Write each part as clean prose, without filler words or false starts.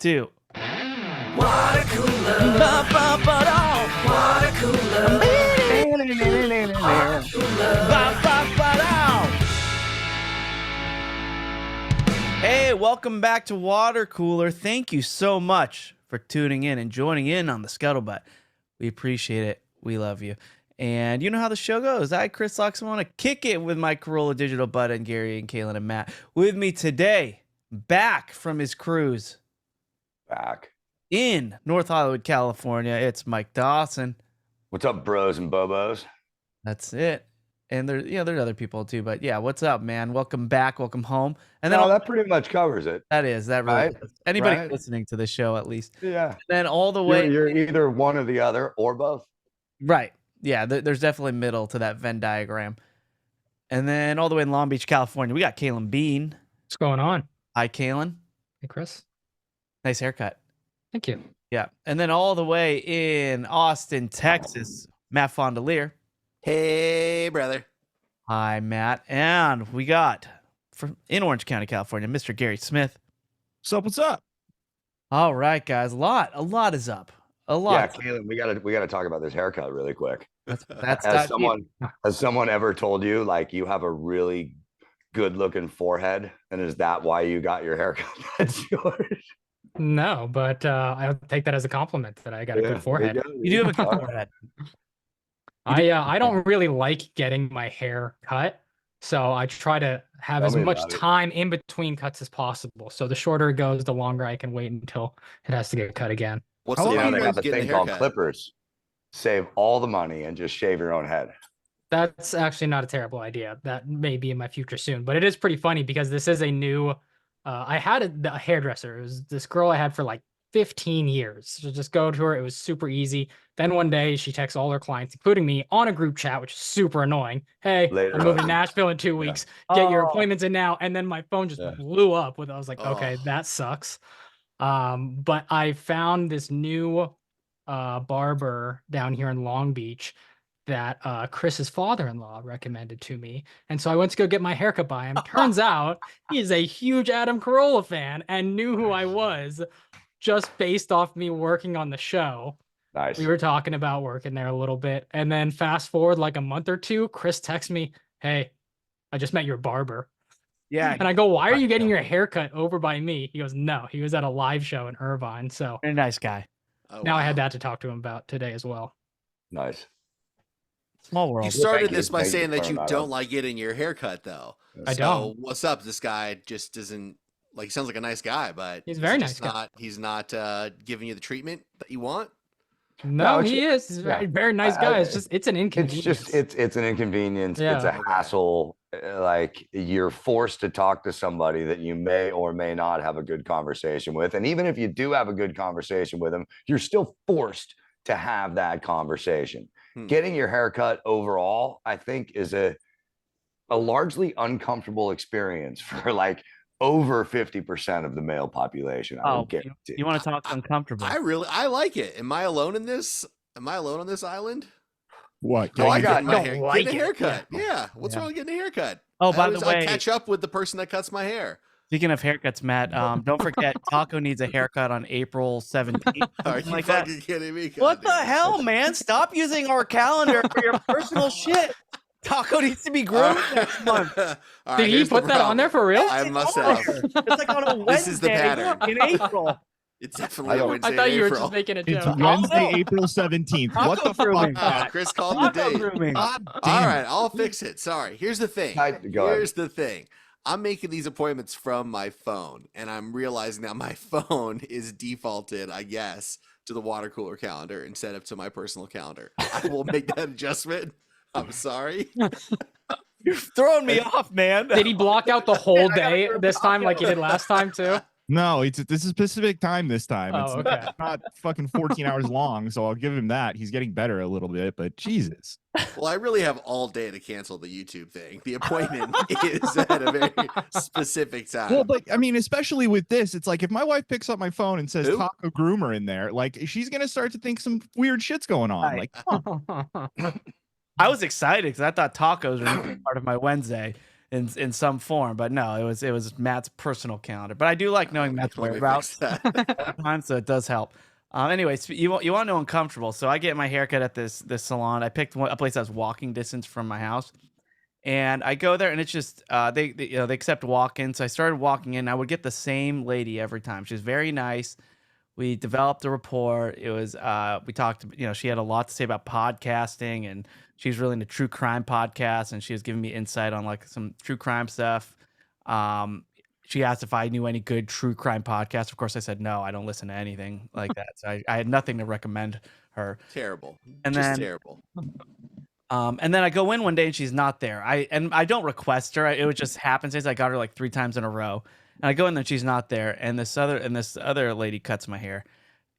2. Watercooler. Hey, welcome back to Watercooler. Thank you so much for tuning in and joining in on the Scuttlebutt. We appreciate it. We love you. And you know how the show goes. I, Chris Locks, want to kick it with my Corolla Digital Bud and Gary and Kaylin and Matt. With me today, back from his cruise. Back. In North Hollywood, California, it's Mike Dawson. What's up, bros and bobos? That's it. And there's other people too, but yeah, what's up, man? Welcome back, welcome home. And then that pretty much covers it. That really right? does. Anybody Right? listening to the show, at least. Yeah. And then all the way, You're either one or the other, or both. right? Yeah, there's definitely middle to that Venn diagram. And then all the way in Long Beach, California, we got Kaylin Bean. What's going on? Hi, Kaylin. Hey, Chris. Nice haircut. Thank you. Yeah. And then all the way in Austin, Texas, Matt Fondelier. Hey, brother. Hi, Matt. And we got in Orange County, California, Mr. Gary Smith. What's up? All right, guys. A lot is up. A lot. Yeah, Kaylin, we gotta talk about this haircut really quick. That's Has someone ever told you like you have a really good looking forehead, and is that why you got your haircut that short? No, but I'll take that as a compliment that I got a good forehead. You do have a good forehead. I don't really like getting my hair cut, so I try to have as much time in between cuts as possible. So the shorter it goes, the longer I can wait until it has to get cut again. What's They got the getting thing a called haircut? clippers. Save all the money and just shave your own head. That's actually not a terrible idea. That may be in my future soon, but it is pretty funny because this is a new. I had a hairdresser. It was this girl I had for like 15 years. So just go to her. It was super easy. Then one day she texts all her clients, including me, on a group chat, which is super annoying. Hey, Later I'm moving to on. Nashville in 2 weeks. Get your appointments in now. And then my phone just Yeah. blew up with. I was like, okay, Oh. that sucks. But I found this new barber down here in Long Beach that Chris's father-in-law recommended to me. And so I went to go get my haircut by him. Turns out he is a huge Adam Carolla fan and knew who I was just based off me working on the show. Nice. We were talking about working there a little bit. And then fast forward like a month or two, Chris texts me, hey, I just met your barber. Yeah. And I go, why are you getting your haircut over by me? He goes, no, he was at a live show in Irvine. So Very nice guy. Oh, now I wow. had that to talk to him about today as well. Nice. Small world. You started Thank you. this by Thank you saying for that you pointing that don't out. like getting your hair cut, though. I So don't. what's up? This guy just doesn't like. He sounds like a nice guy, but He's a very just nice guy. not. He's not giving you the treatment that you want. No, it's he is. He's a very, very nice guy. It's just, it's an It's inconvenience. just it's an inconvenience. It's Yeah. a hassle. Like you're forced to talk to somebody that you may or may not have a good conversation with, and even if you do have a good conversation with them, you're still forced to have that conversation. Getting your haircut overall, I think, is a largely uncomfortable experience for like over 50% of the male population. I would guarantee. You want to talk uncomfortable? I like it. Am I alone in this? Am I alone on this island? What? No, I got- got don't like getting a it. haircut. Yeah. What's Yeah. wrong with getting a haircut? Oh, by the I way, catch up with the person that cuts my hair. speaking of haircuts, Matt, don't forget Taco needs a haircut on April 17th. Are something you like that. fucking kidding me? What the Goddamn. hell, man? Stop using our calendar for your personal shit. Taco needs to be groomed next month. All right, Did he here's the put that on there problem. for real? I It's must on have. there. It's like on a Wednesday This is the pattern. in April. It's definitely a don't- Wednesday I thought in you were April. just making a It's joke. Wednesday, no. April 17th. What Taco the fuck? grooming. Chris called the Taco date. grooming. God All damn right, it. I'll fix it. Sorry. Here's the thing. Go ahead. Here's the thing. I'm making these appointments from my phone, and I'm realizing that my phone is defaulted, I guess, to the water cooler calendar instead of to my personal calendar. I will make that adjustment. I'm sorry. You're throwing me off, man. Did he block out the whole I gotta day go this time like he Taco. did last time too? No, this is Pacific time this time. Oh, It's okay. not fucking 14 hours long, so I'll give him that. He's getting better a little bit, but Jesus. Well, I really have all day to cancel the YouTube thing. The appointment is at a very specific time. Well, but I mean, especially with this, it's like if my wife picks up my phone and says Who? Taco Groomer in there, like she's gonna start to think some weird shit's going on. Right. Like, I was excited because I thought tacos were gonna be part of my Wednesday. in some form. But no, it was Matt's personal calendar. But I do like knowing Matt's Let me whereabouts fix that. sometimes, so it does help. Anyways, you want to know uncomfortable. So I get my haircut at this salon. I picked a place that's walking distance from my house, and I go there, and it's just they accept walk-in. So I started walking in. I would get the same lady every time. She's very nice. We developed a rapport. It was we talked. She had a lot to say about podcasting, and she's really into true crime podcasts, and she was giving me insight on like some true crime stuff. She asked if I knew any good true crime podcasts. Of course, I said no. I don't listen to anything like that. So I had nothing to recommend her. Terrible. And Just then terrible. and then I go in one day and she's not there. I don't request her. It would just happenstance. I got her like 3 times in a row. And I go in there and she's not there. And this other lady cuts my hair.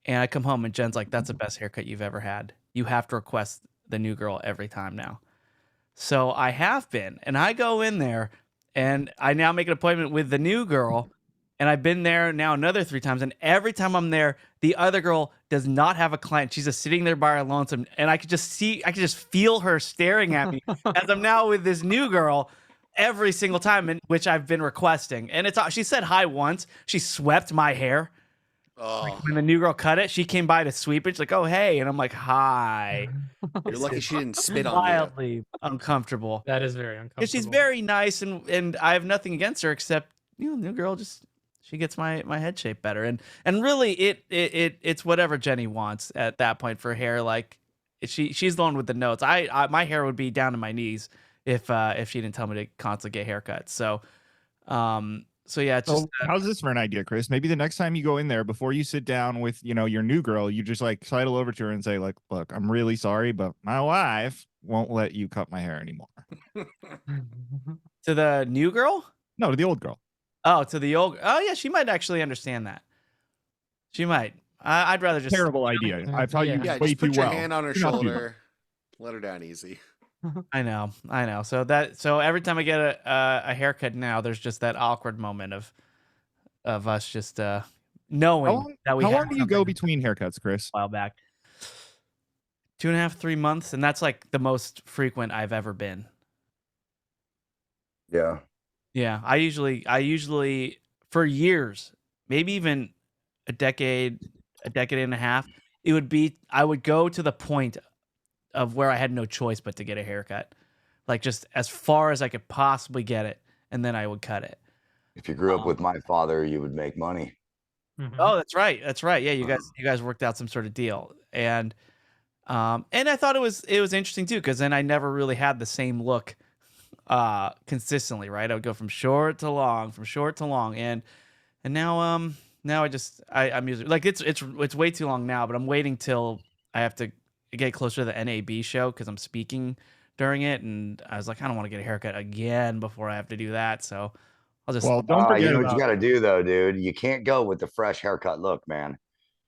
And I come home and Jen's like, "That's the best haircut you've ever had. You have to request the new girl every time now." So I have been, and I go in there and I now make an appointment with the new girl. And I've been there now another 3 times. And every time I'm there, the other girl does not have a client. She's just sitting there by her lonesome. And I could just feel her staring at me as I'm now with this new girl every single time, which I've been requesting. And she said hi once. She swept my hair. Oh, When the new girl cut it, she came by to sweep it. She's like, "Oh, hey." And I'm like, "Hi." you're lucky she didn't spit on you. Wildly uncomfortable. That is very uncomfortable. Because she's very nice, and I have nothing against her except new girl she gets my head shape better, and really it's whatever Jenny wants at that point for hair. Like she's the one with the notes. I my hair would be down to my knees if she didn't tell me to constantly get haircuts. So yeah, it's just how's this for an idea, Chris? Maybe the next time you go in there, before you sit down with your new girl, you just like sidle over to her and say like, "Look, I'm really sorry, but my wife won't let you cut my hair anymore." to the new girl. No, to the old girl. Oh, to the old. Oh yeah, she might actually understand that. She might. I'd rather just Terrible idea. I've taught you Yeah, way just put too your well. hand on her Do not do that. shoulder. Let her down easy. I know. So every time I get a haircut now, there's just that awkward moment of us just knowing that we. How had long do you go something between haircuts, Chris? a while back? 2.5, 3 months, and that's like the most frequent I've ever been. Yeah. Yeah, I usually for years, maybe even a decade and a half, I would go to the point of where I had no choice but to get a haircut, like just as far as I could possibly get it, and then I would cut it. If you grew up with my father, you would make money. Oh, that's right. Yeah, you guys worked out some sort of deal, and I thought it was interesting too, because then I never really had the same look consistently, right? I would go from short to long, and now I'm usually like it's way too long now, but I'm waiting till I have to get closer to the NAB show because I'm speaking during it, and I was like, I don't want to get a haircut again before I have to do that, so I'll just. Well, don't forget You know what about you got to do though, dude. You can't go with the fresh haircut look, man.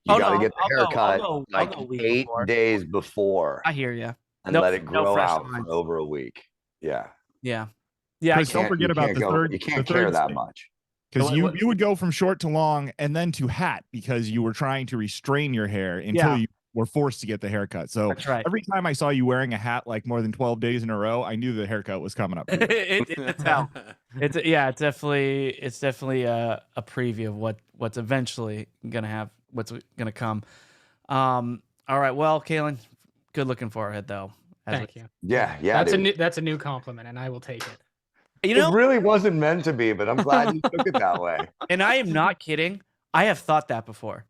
You Oh, got to no, get the I'll haircut go like a week 8 before. days before I hear you. and No- let it no grow fresh out lines. for over a week. Yeah. Yeah. I Chris, don't can't. forget about the third. You can't the care third that stage. much. Because What- you would go from short to long and then to hat because you were trying to restrain your hair until Yeah. you were forced to get the haircut. So That's right. every time I saw you wearing a hat like more than 12 days in a row, I knew the haircut was coming up. It's a tell. It's definitely a preview of what's eventually what's gonna come. All right. Well, Kaylin, good looking forehead though. Thank you. Yeah. Dude. That's a new compliment, and I will take it. You know, It really wasn't meant to be, but I'm glad you took it that way. and I am not kidding. I have thought that before.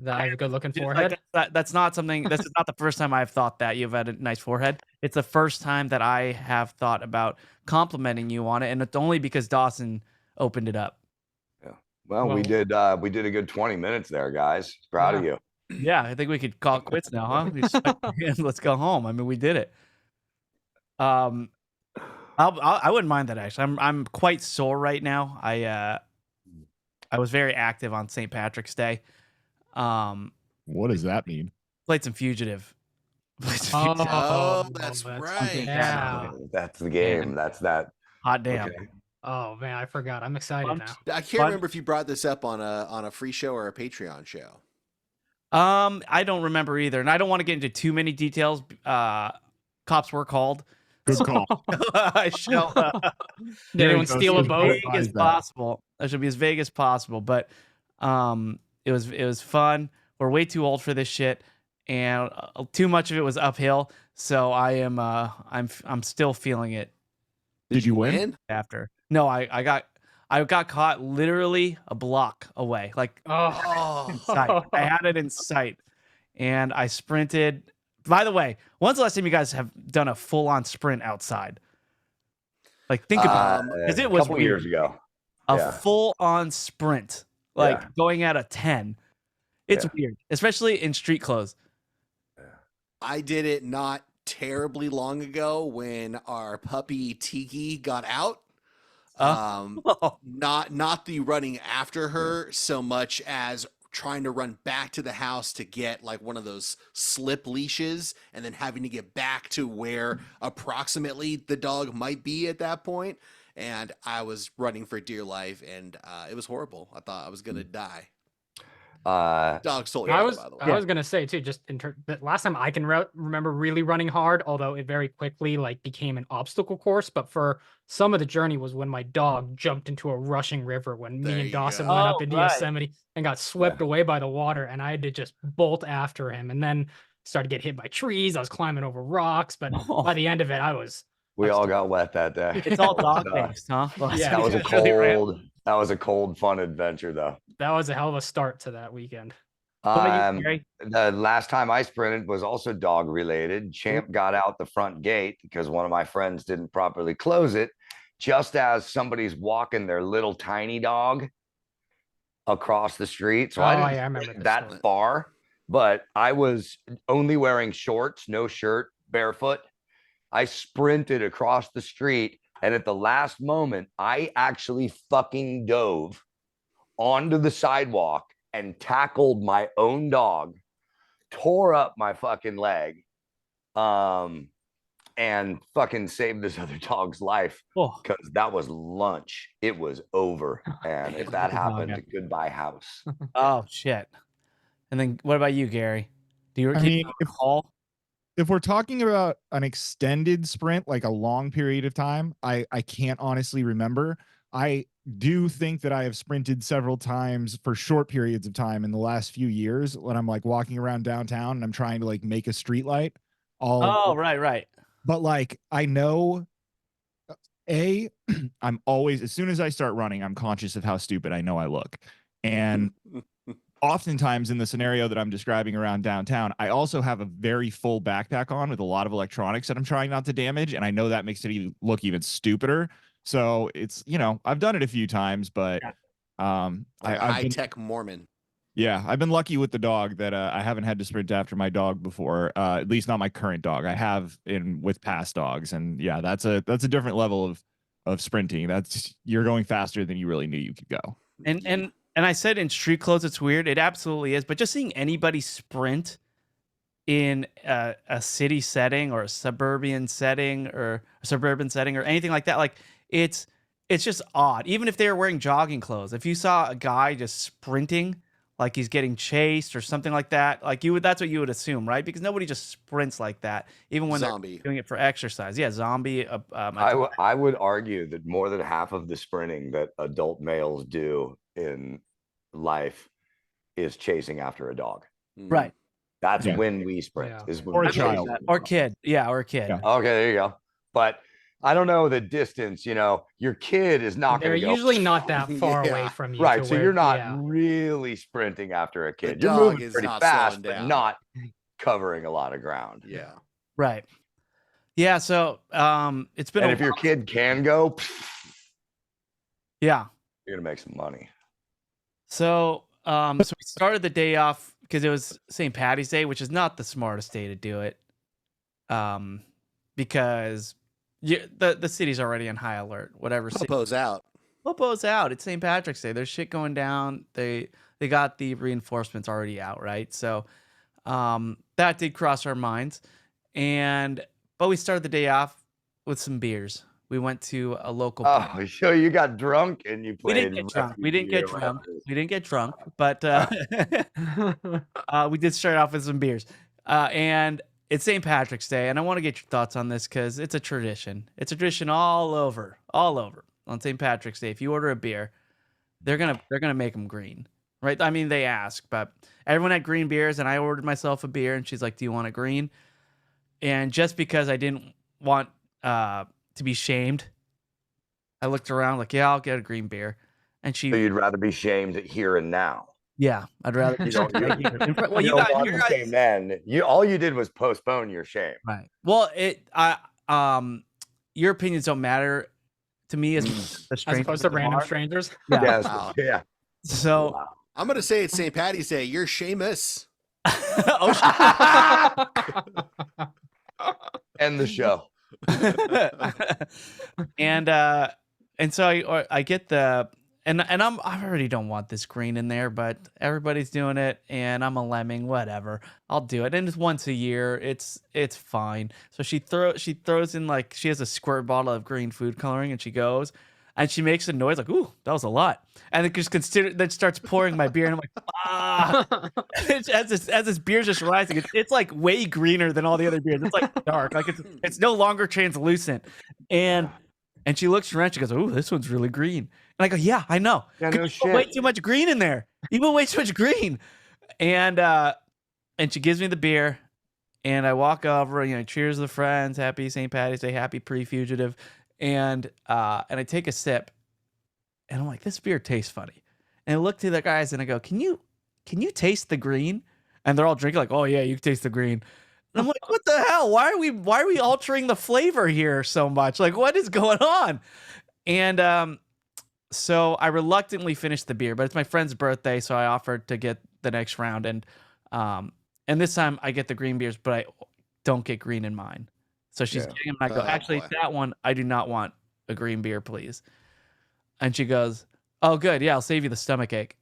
That I have a good looking Like, forehead. that's not something. This is not the first time I've thought that you've had a nice forehead. It's the first time that I have thought about complimenting you on it, and it's only because Dawson opened it up. Yeah. Well, we did a good 20 minutes there, guys. Proud of you. Yeah, I think we could call it quits now, huh? We just- let's go home. I mean, we did it. I wouldn't mind that actually. I'm quite sore right now. I was very active on St. Patrick's Day. What does that mean? Played some Fugitive. Played some Fugitive. Oh, that's right. fucking Yeah. That's the game. That's that. Hot damn. Okay. Oh man, I forgot. I'm excited now. I can't remember if you brought this up on a free show or a Patreon show. I don't remember either, and I don't want to get into too many details. Cops were called, Good call. I shall. Did anyone goes. be steal a as boat? vague as Advise that. possible. I should be as vague as possible, but it was fun. We're way too old for this shit, and too much of it was uphill. So I'm still feeling it Did you win? after. No, I got caught literally a block away, like Oh, in sight. I had it in sight, and I sprinted. By the way, when's the last time you guys have done a full-on sprint outside? Like, think about it, because A it was couple weird. years ago. A Yeah. full-on sprint, like Yeah. going at a 10. It's Yeah. weird, especially in street clothes. I did it not terribly long ago when our puppy Tiki got out. Not the running after her so much as trying to run back to the house to get like one of those slip leashes and then having to get back to where approximately the dog might be at that point. And I was running for dear life, and it was horrible. I thought I was gonna die. Dog's totally I fine, was by the way. I was gonna say too, just the last time I can remember really running hard, although it very quickly like became an obstacle course. But for some of the journey was when my dog jumped into a rushing river when There me and you Dawson go. went up Oh, into right. Yosemite and got swept away by the water, and I had to just bolt after him, and then started to get hit by trees. I was climbing over rocks, but by the end of it, I was We I all still- got wet that day. It's all That was, dog based, huh? Yeah. That was a You guys really ran- cold. That was a cold, fun adventure, though. that was a hell of a start to that weekend. What about you, Gary? The last time I sprinted was also dog related. Champ got out the front gate because one of my friends didn't properly close it, just as somebody's walking their little tiny dog across the street. So I Oh, didn't yeah, I remember sprint this that story. far, but I was only wearing shorts, no shirt, barefoot. I sprinted across the street, and at the last moment, I actually fucking dove onto the sidewalk and tackled my own dog, tore up my fucking leg, and fucking saved this other dog's life Oh, because that was lunch. It was over. And if that Good dog, happened, yeah. goodbye house. oh shit. And then what about you, Gary? Do you I mean, recall? if we're talking about an extended sprint, like a long period of time, I can't honestly remember. I do think that I have sprinted several times for short periods of time in the last few years when I'm like walking around downtown and I'm trying to like make a street light. Oh, right. But like I know I'm always, as soon as I start running, I'm conscious of how stupid I know I look. And oftentimes in the scenario that I'm describing around downtown, I also have a very full backpack on with a lot of electronics that I'm trying not to damage. And I know that makes it look even stupider. So it's, I've done it a few times, but Like a I've high-tech Mormon. I've been lucky with the dog that I haven't had to sprint after my dog before. At least not my current dog. I have with past dogs, and yeah, that's a different level of sprinting. That's you're going faster than you really knew you could go. And I said in street clothes, it's weird. It absolutely is. But just seeing anybody sprint in a city setting or a suburban setting or anything like that, like it's just odd. Even if they were wearing jogging clothes, if you saw a guy just sprinting like he's getting chased or something like that, like that's what you would assume, right? Because nobody just sprints like that, even when Zombie. they're doing it for exercise. Yeah, zombie. I would argue that more than half of the sprinting that adult males do in life is chasing after a dog. Right. That's Yeah. when we sprint. Yeah. Is when Or we a chase child. them. Or kid. Yeah, or a kid. Yeah. Okay, there you go. But I don't know the distance. Your kid is not They're going to go. usually not that far away Yeah. from you. Right, to so where- you're not yeah. really sprinting after a kid. You're dog moving is pretty not fast, slowing but down. not covering a lot of ground. Yeah. Right. Yeah. So it's been And a if your kid can go, yeah. you're gonna make some money. So we started the day off because it was St. Patty's Day, which is not the smartest day to do it. Because the city's already on high alert. Whatever. Popo's out. Popo's out. It's St. Patrick's Day. There's shit going down. They got the reinforcements already out, right? So that did cross our minds. But we started the day off with some beers. We went to a local pub. Oh, so you got drunk and you We played. didn't get drunk. We didn't get drunk. refugee. We didn't get drunk, but we did start off with some beers. And it's St. Patrick's Day, and I want to get your thoughts on this because it's a tradition. It's a tradition all over on St. Patrick's Day. If you order a beer, they're gonna make them green, right? I mean, they ask, but everyone had green beers, and I ordered myself a beer, and she's like, "Do you want a green?" And just because I didn't want to be shamed, I looked around like, "Yeah, I'll get a green beer," and So you'd rather be shamed here and now. yeah, I'd rather. You don't, well, you you don't got want your the shame then. All you did was postpone your shame. right. Well, your opinions don't matter to me as the As stranger opposed to at the random bar. strangers. Yeah. Yes. Wow. Yeah. So, Wow. I'm gonna say it's St. Patty's Day. You're Seamus. oh, End the show. and so I get the and I already don't want this green in there, but everybody's doing it, and I'm a lemming, whatever. I'll do it, and it's once a year. It's fine. So she throws in, like, she has a squirt bottle of green food coloring, and she goes, and she makes a noise like, "Ooh, that was a lot," and then starts pouring my beer, and I'm like, "Ah!" as this beer's just rising, it's like way greener than all the other beers. It's like dark, like it's no longer translucent, and she looks around, she goes, "Ooh, this one's really green," and I go, "Yeah, I know. Yeah, 'Cause no you put way shit. too much green in there. You put way too much green," and she gives me the beer. And I walk over, cheers to the friends, happy St. Patty's Day, happy pre-fugitive, and I take a sip, and I'm like, this beer tastes funny. And I look to the guys and I go, can you taste the green? And they're all drinking like, oh yeah, you can taste the green. And I'm like, what the hell? Why are we altering the flavor here so much? Like, what is going on? And so I reluctantly finished the beer, but it's my friend's birthday, so I offered to get the next round, and this time I get the green beers, but I don't get green in mine. So she's getting them, and I go, actually, boy. that one, I do not want a green beer, please. And she goes, oh, good. Yeah, I'll save you the stomach ache.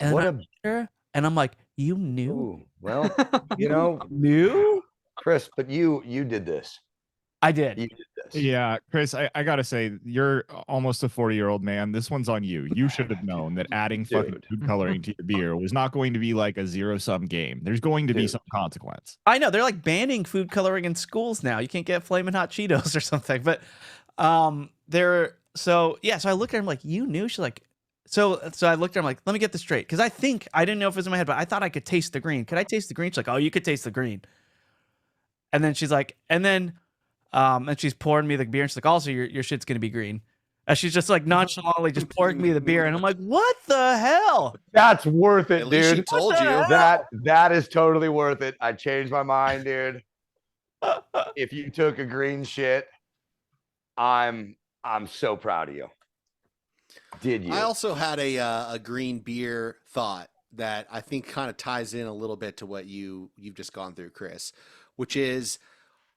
And What I a- look at her, and I'm like, you knew? Ooh, well, Knew? Chris, but you did this. I did. You did this. Yeah, Chris, I gotta say, you're almost a 40-year-old man. This one's on you. You should have known that adding fucking Dude. food coloring to your beer was not going to be like a zero-sum game. There's going to be Dude. some consequence. I know. They're like banning food coloring in schools now. You can't get Flamin' Hot Cheetos or something. But so I look at her, I'm like, you knew? She's like, so I looked at her, I'm like, let me get this straight. Because I didn't know if it was in my head, but I thought I could taste the green. Could I taste the green? She's like, oh, you could taste the green. And then she's like, and she's pouring me the beer, and she's like, also, your shit's gonna be green. And she's just like nonchalantly just pouring me the beer, and I'm like, what the hell? That's worth it, At least she dude. told What you. the hell? That is totally worth it. I changed my mind, dude. If you took a green shit, I'm so proud of you. Did you? I also had a green beer thought that I think kind of ties in a little bit to what you've just gone through, Chris, which is,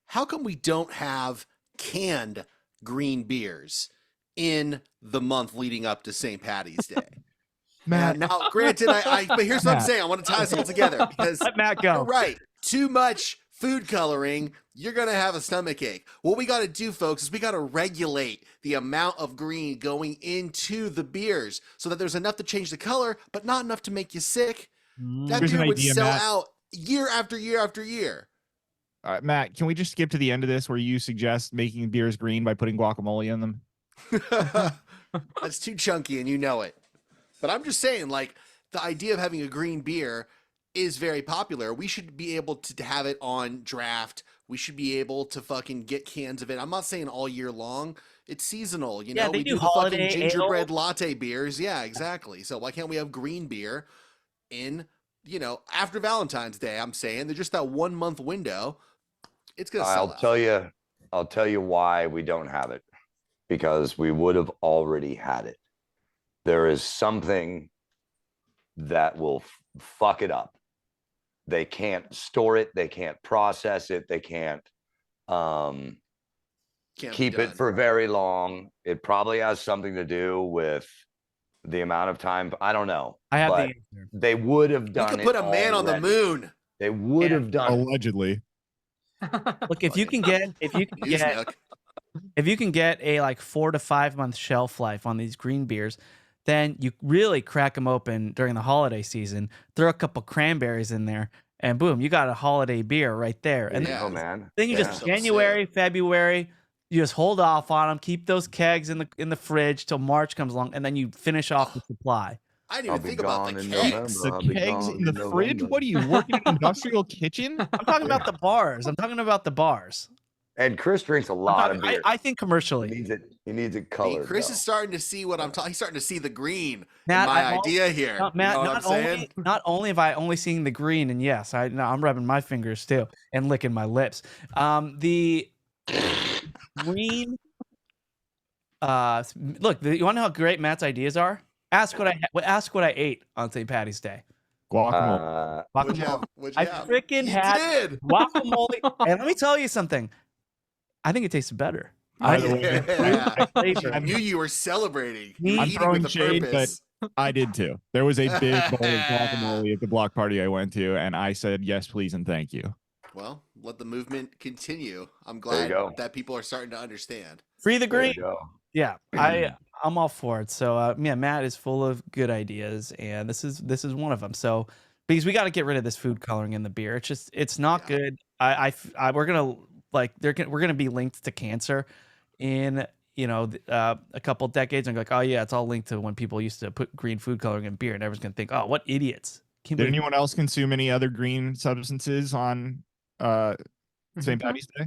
how come we don't have canned green beers in the month leading up to St. Patty's Day? Matt, Now, granted, but here's what I'm saying. I want to tie this all together because Let Matt you're go. right. Too much food coloring, you're going to have a stomach ache. What we got to do, folks, is we got to regulate the amount of green going into the beers so that there's enough to change the color, but not enough to make you sick. That Here's an beer would idea, sell Matt. out year after year after year. Matt, can we just skip to the end of this where you suggest making beers green by putting guacamole in them? That's too chunky and you know it. But I'm just saying, like, the idea of having a green beer is very popular. We should be able to have it on draft. We should be able to fucking get cans of it. I'm not saying all year long. It's seasonal, you know. Yeah, they we do do the fucking holiday gingerbread ale. latte beers. Yeah, exactly. So why can't we have green beer in, after Valentine's Day? I'm saying there's just that 1 month window. It's gonna sell out. I'll tell you why we don't have it. Because we would have already had it. There is something that will fuck it up. They can't store it. They can't process it. They can't Can't keep be it done. for very long. It probably has something to do with the amount of time. I don't know. I have the but answer. they would have We done could it put a man on the already. moon. They would Yeah. have done it. Allegedly. Look, if you can get News Nook. a like 4 to 5 month shelf life on these green beers, then you really crack them open during the holiday season. Throw a couple cranberries in there, and boom, you got a holiday beer right there. There And you Yeah. go, man. then you Yeah. just January, February, you just hold off on them, keep those kegs in the fridge till March comes along, and then you finish off the supply. I didn't I'll even be think about the gone in kegs. November. The I'll be kegs gone in the fridge? November. What do you work in an industrial kitchen? I'm talking about the bars. I'm talking about the bars. And Chris drinks a lot of beer. I think He commercially. needs it. He needs it See, colored. Chris though. is starting to see what I'm talking. He's starting to see the green Matt, in my I'm idea here. Matt, you know what I'm saying? not only have I only seen the green, and yes, I'm rubbing my fingers too and licking my lips. The green. Look, you want to know how great Matt's ideas are? Ask what I ate on St. Patty's Day. Guacamole. What'd you Guacamole. have? What'd you I have? freaking You had did. guacamole, and let me tell you something. I think it tasted better. By I the way, Yeah. flavor. I knew you were celebrating. Me- You were I'm eating throwing with a shade, purpose. I did too. There was a big bowl of guacamole at the block party I went to, and I said yes, please, and thank you. Well, let the movement continue. I'm There you glad go. that people are starting to understand. Free the There green. you go. Yeah, I'm all for it. So yeah, Matt is full of good ideas, and this is one of them. So because we got to get rid of this food coloring in the beer. It's not Yeah. good. We're gonna we're gonna be linked to cancer in a couple decades, and like, oh yeah, it's all linked to when people used to put green food coloring in beer, and everyone's gonna think, oh, what idiots. Can't Did believe- anyone else consume any other green substances on St. Patty's Day?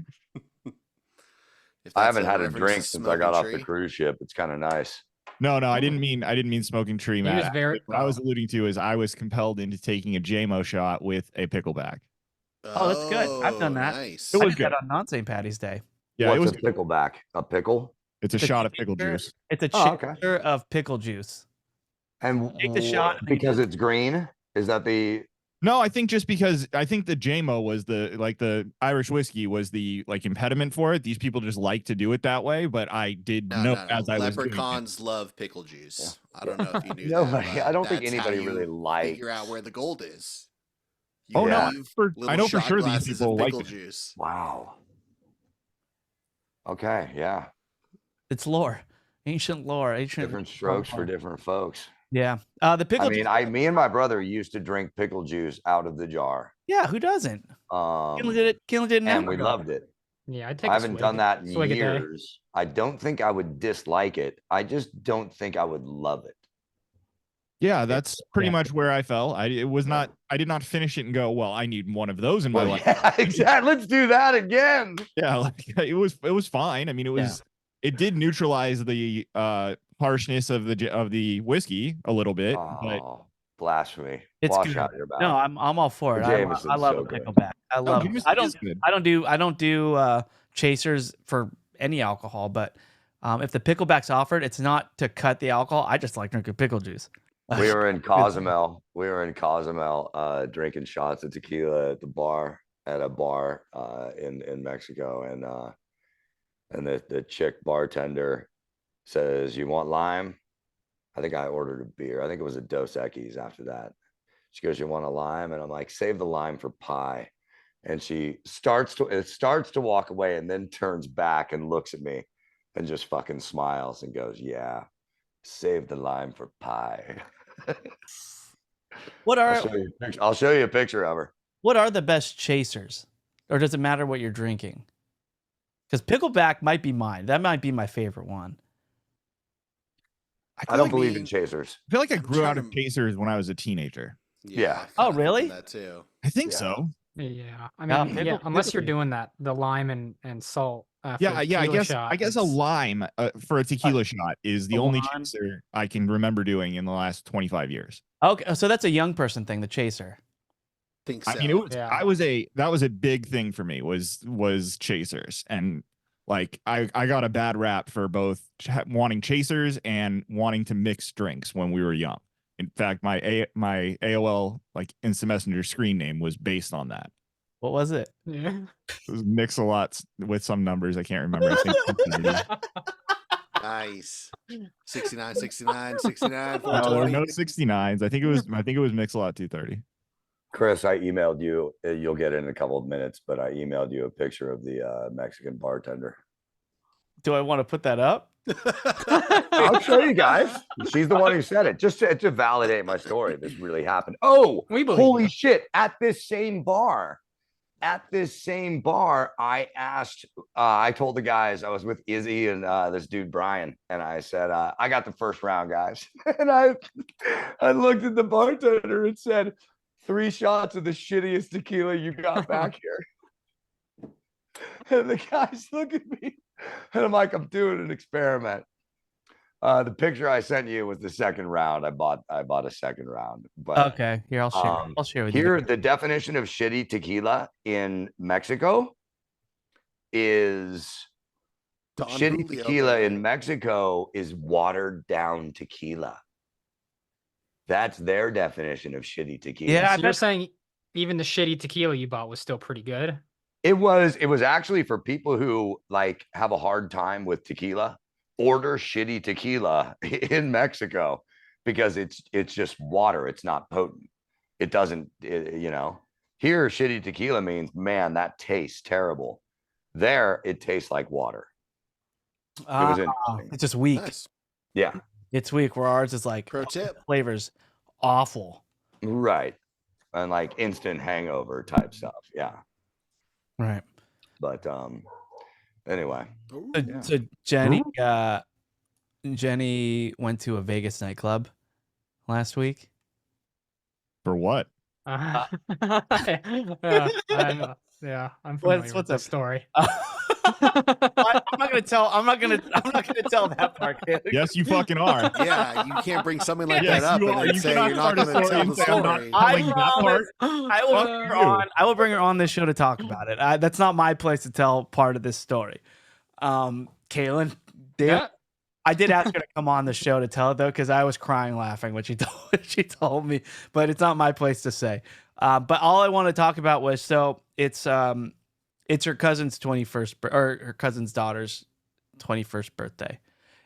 If I that's haven't had a reference to drink since I got smoking off the tree. cruise ship. It's kind of nice. No, I didn't mean smoking tree, He Matt. was very- What I was alluding to is I was compelled into taking a JMO shot with a pickleback. Oh, that's good. I've done that. Nice. It I was did that good. on non St. Patty's Day. Yeah, What's it was. a pickleback? A pickle? It's a It's a shot of pickle chaser. juice. It's a Oh, okay. chaser of pickle juice. And Take the shot and then you because it's green. Is that the? No, I think just because I think the JMO was the Irish whiskey was the impediment for it. These people just like to do it that way, but I did know as I was doing it. Leprechauns love pickle juice. I don't know if you knew Nobody. that. but I don't think that's how anybody you really likes. figure out where the gold is. Oh Yeah. no, leave I know for shot sure these glasses of people like pickle it. juice. Wow. Okay. Yeah. It's lore, ancient lore, ancient Different strokes for different folks. Yeah. The pickle. Me and my brother used to drink pickle juice out of the jar. Yeah, who doesn't? Kinley did it. Kinley did it. And we loved it. Yeah, I'd take I a haven't swig- done that in swig a day. years. I don't think I would dislike it. I just don't think I would love it. Yeah, that's pretty Yeah. much where I fell. I did not finish it and go, well, I need one of those in my Well, life. yeah, exactly. Let's do that again. Yeah, it was fine. I mean, it did neutralize the harshness of the whiskey a little bit, but Oh, blasphemy! It's Wash good. out your mouth. No, I'm all for it. The Jameson's I love so a good. pickleback. I love. Jameson I is good. don't do chasers for any alcohol, but if the pickleback's offered, it's not to cut the alcohol. I just like drinking pickle juice. We were in Cozumel. Drinking shots of tequila at a bar in Mexico, and the chick bartender says, "You want lime?" I think I ordered a beer. I think it was a Dos Equis after that. She goes, "You want a lime?" And I'm like, "Save the lime for pie." And she starts to walk away and then turns back and looks at me and just fucking smiles and goes, "Yeah, save the lime for pie." What are I'll show you a picture of her. what are the best chasers, or does it matter what you're drinking? Because pickleback might be mine. That might be my favorite one. I don't like believe me- in chasers. I feel like I I'm grew trying out of to- chasers when I was a teenager. Yeah. I Oh, kinda think really? That too. I think Yeah. so. Yeah, I Yeah, mean, pickle- unless you're pickle- doing that, the lime and salt. After Yeah, a I tequila guess shot, a it's- lime for a tequila shot is the a only lime. chaser I can remember doing in the last 25 years. Okay, so that's a young person thing, the chaser. Think so. I mean, it was Yeah. that was a big thing for me was chasers, and like I got a bad rap for both wanting chasers and wanting to mix drinks when we were young. In fact, my AOL Instant Messenger screen name was based on that. What was it? Yeah. It was mix a lot with some numbers I can't remember. I think 230. Nice. 69, 69, 69, No, there were 420. no 69s. I think it was mix a lot 230. Chris, I emailed you. You'll get it in a couple of minutes, but I emailed you a picture of the Mexican bartender. Do I want to put that up? I'll show you guys. She's the one who said it, just to validate my story. This really happened. Oh, We believe holy you. shit! At this same bar, I asked. I told the guys I was with Izzy and this dude Brian, and I said, "I got the first round, guys." And I looked at the bartender and said, 3 shots of the shittiest tequila you got back here. And the guys look at me, and I'm like, I'm doing an experiment. The picture I sent you was the second round. I bought a second round. But Okay, here I'll share. I'll share with you. here, the definition of shitty tequila in Mexico is Don shitty Julio, tequila baby. in Mexico is watered down tequila. That's their definition of shitty tequila. Yeah, I So you're bet- saying even the shitty tequila you bought was still pretty good? It was actually for people who like have a hard time with tequila. Order shitty tequila in Mexico because it's just water. It's not potent. It doesn't, you know. Here, shitty tequila means, man, that tastes terrible. There, it tastes like water. It was interesting. it's just weak. Nice. Yeah, It's weak. Where ours is like Pro tip. flavors awful. right. And like instant hangover type stuff. Yeah, Right. but anyway, Ooh. So, Yeah. so Jenny went to a Vegas nightclub last week. For what? Yeah, I'm familiar What's with the up? story. I'm not gonna tell. I'm not gonna tell that part. Caleb. Yes, you fucking are. Yeah, you can't bring something like Yes, that up you and are. then You say cannot you're not start a going to story tell and the say I'm not story. telling you that part. I will Fuck bring her you. on. I will bring her on this show to talk about it. That's not my place to tell part of this story. Kaylin, Yeah. I did ask her to come on the show to tell it though, because I was crying laughing when she told me. But it's not my place to say. But all I want to talk about was it's her cousin's 21st or her cousin's daughter's 21st birthday.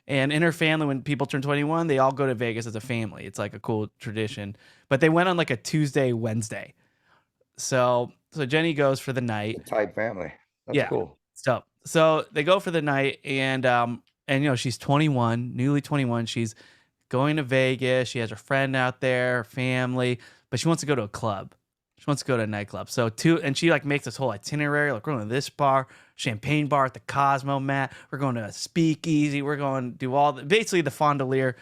And in her family, when people turn 21, they all go to Vegas as a family. It's like a cool tradition. But they went on like a Tuesday, Wednesday. So Jenny goes for the night. a tight family. That's Yeah. cool. So they go for the night, and you know, she's 21, newly 21. She's going to Vegas. She has her friend out there, her family, but she wants to go to a club. She wants to go to a nightclub. And she like makes this whole itinerary. Like, we're going to this bar, champagne bar at the Cosmo Mat. We're going to a speakeasy. We're going to do basically the Fondelier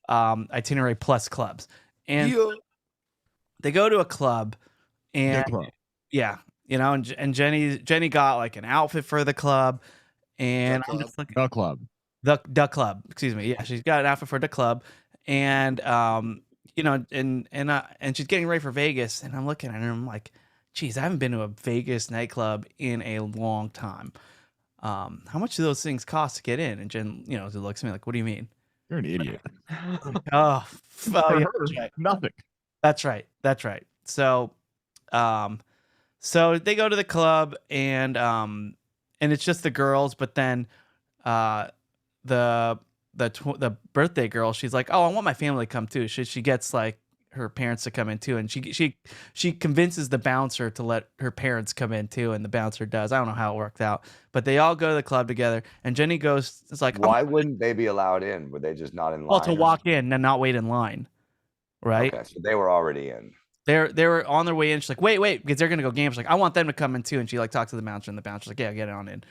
itinerary plus clubs. And Yeah. they go to a club, and Good club. yeah, you know, and Jenny got like an outfit for the club, and The I'm club. just looking The club. the club. Excuse me. Yeah, she's got an outfit for the club, and you know, and she's getting ready for Vegas, and I'm looking at her, and I'm like, geez, I haven't been to a Vegas nightclub in a long time. How much do those things cost to get in? And Jen, you know, looks at me like, what do you mean? You're an idiot. Oh, For yeah, her, that's right. nothing. That's right. So, so they go to the club, and it's just the girls. But then, the birthday girl, she's like, oh, I want my family to come too. She gets like her parents to come in too, and she convinces the bouncer to let her parents come in too, and the bouncer does. I don't know how it worked out, but they all go to the club together, and Jenny goes, it's like, Why wouldn't they be allowed in? Were they just not in line? well, to or walk in and not wait in line, right? Okay, so they were already in. They were on their way in. She's like, wait, because they're gonna go game. She's like, I want them to come in too. And she like talks to the bouncer, and the bouncer's like, yeah, get on in.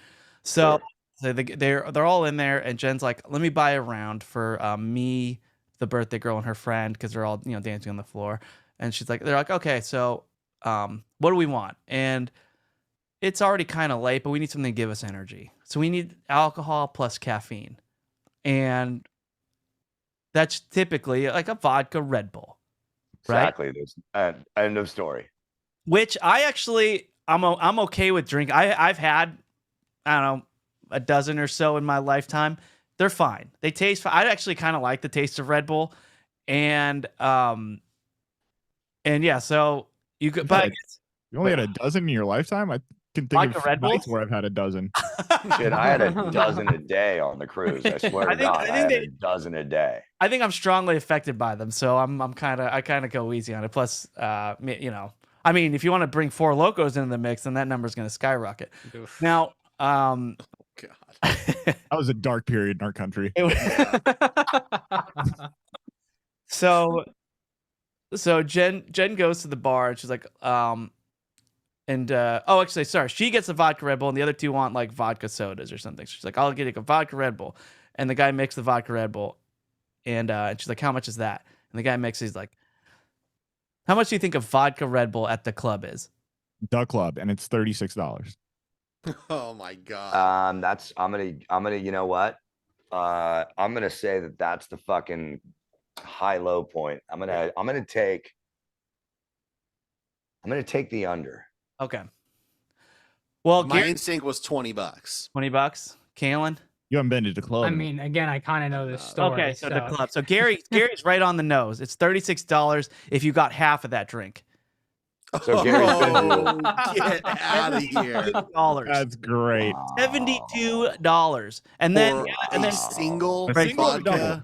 So, they're all in there, and Jen's like, let me buy a round for me, the birthday girl, and her friend, because they're all, you know, dancing on the floor. And they're like, okay, so what do we want? And it's already kind of late, but we need something to give us energy. So we need alcohol plus caffeine, and that's typically like a vodka Red Bull. Right? Exactly. There's end of story. Which I'm okay with drink. I've had, I don't know, a dozen or so in my lifetime. They're fine. They taste fine. I actually kind of like the taste of Red Bull, and yeah. So you could, but You only had a dozen in your lifetime? I can think Vodka of Red Bull? nights where I've had a dozen. Shit, I had a dozen a day on the cruise. I swear I to think- God, I I, think had a dozen a day. I think I'm strongly affected by them. So I kind of go easy on it. Plus, you know, I mean, if you want to bring Four Locos into the mix, then that number's going to skyrocket. Oof. Now, God. That was a dark period in our country. So Jen goes to the bar and she's like, actually, sorry, she gets a vodka Red Bull and the other two want like vodka sodas or something. She's like, I'll get a vodka Red Bull, and the guy makes the vodka Red Bull, and she's like, how much is that? And the guy he's like, how much do you think a vodka Red Bull at the club is? The club, and it's $36. Oh my God. I'm gonna, you know what? I'm gonna say that's the fucking high-low point. I'm gonna take the under. Okay. Well, My Gary, instinct was $20. $20. Kalen. You haven't been to the club. I mean, again, I kind of know this story. Okay, so the club. So Gary's right on the nose. It's $36 if you got half of that drink. So Gary's been Oh, get out of here. That's great. $72. And then For a single A single or vodka. double?